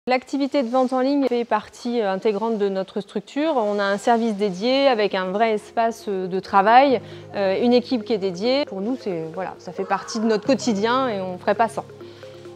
L'activité de vente en ligne fait partie intégrante de notre structure. On a un service dédié avec un vrai espace de travail, une équipe qui est dédiée. Pour nous, voilà, ça fait partie de notre quotidien et on ne ferait pas sans.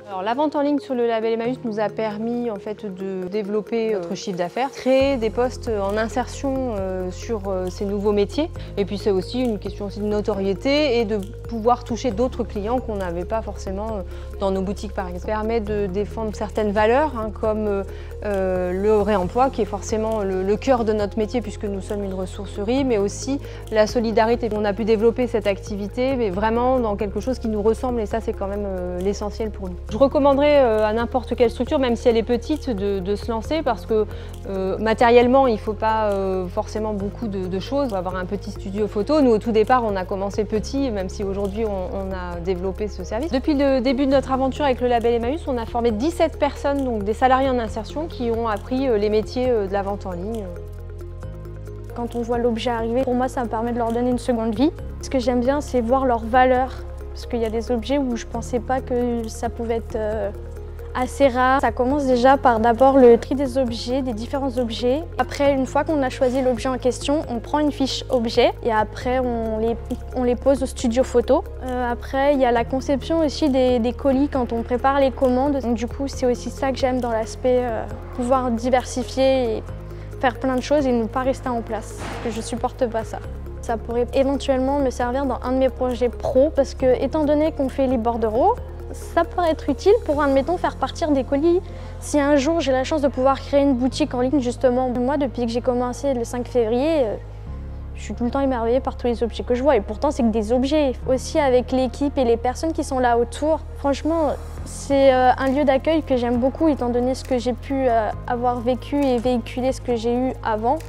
Alors, la vente en ligne sur le label Emmaüs nous a permis en fait, de développer notre chiffre d'affaires, créer des postes en insertion sur ces nouveaux métiers. Et puis c'est aussi une question aussi de notoriété et de pouvoir toucher d'autres clients qu'on n'avait pas forcément dans nos boutiques par exemple. Ça permet de défendre certaines valeurs comme le réemploi qui est forcément le cœur de notre métier puisque nous sommes une ressourcerie, mais aussi la solidarité. On a pu développer cette activité mais vraiment dans quelque chose qui nous ressemble et ça c'est quand même l'essentiel pour nous. Je recommanderais à n'importe quelle structure, même si elle est petite, de se lancer parce que matériellement, il ne faut pas forcément beaucoup de choses. On va avoir un petit studio photo. Nous, au tout départ, on a commencé petit, même si aujourd'hui, on a développé ce service. Depuis le début de notre aventure avec le label Emmaüs, on a formé 17 personnes, donc des salariés en insertion, qui ont appris les métiers de la vente en ligne. Quand on voit l'objet arriver, pour moi, ça me permet de leur donner une seconde vie. Ce que j'aime bien, c'est voir leurs valeurs. Parce qu'il y a des objets où je ne pensais pas que ça pouvait être assez rare. Ça commence déjà par d'abord le tri des objets, des différents objets. Après, une fois qu'on a choisi l'objet en question, on prend une fiche objet et après on les pose au studio photo. Après, il y a la conception aussi des colis quand on prépare les commandes. Donc, du coup, c'est aussi ça que j'aime dans l'aspect pouvoir diversifier et faire plein de choses et ne pas rester en place. Parce que je ne supporte pas ça. Ça pourrait éventuellement me servir dans un de mes projets pro parce que, étant donné qu'on fait les bordereaux, ça pourrait être utile pour, admettons, faire partir des colis. Si un jour j'ai la chance de pouvoir créer une boutique en ligne, justement, moi, depuis que j'ai commencé le 5 février, je suis tout le temps émerveillée par tous les objets que je vois. Et pourtant, c'est que des objets. Aussi avec l'équipe et les personnes qui sont là autour. Franchement, c'est un lieu d'accueil que j'aime beaucoup, étant donné ce que j'ai pu avoir vécu et véhiculer ce que j'ai eu avant.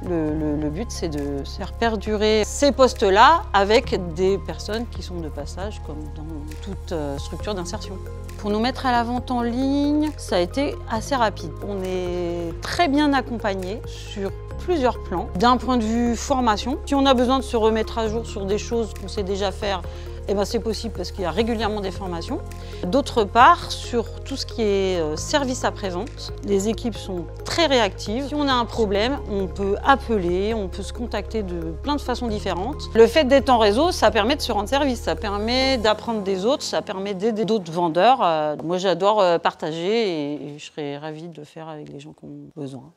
Le but, c'est de faire perdurer ces postes-là avec des personnes qui sont de passage, comme dans toute structure d'insertion. Pour nous mettre à la vente en ligne, ça a été assez rapide. On est très bien accompagnés sur plusieurs plans. D'un point de vue formation, si on a besoin de se remettre à jour sur des choses qu'on sait déjà faire, eh ben c'est possible parce qu'il y a régulièrement des formations. D'autre part, sur tout ce qui est service après-vente, les équipes sont très réactives. Si on a un problème, on peut appeler, on peut se contacter de plein de façons différentes. Le fait d'être en réseau, ça permet de se rendre service, ça permet d'apprendre des autres, ça permet d'aider d'autres vendeurs. Moi, j'adore partager et je serais ravie de le faire avec les gens qui ont besoin.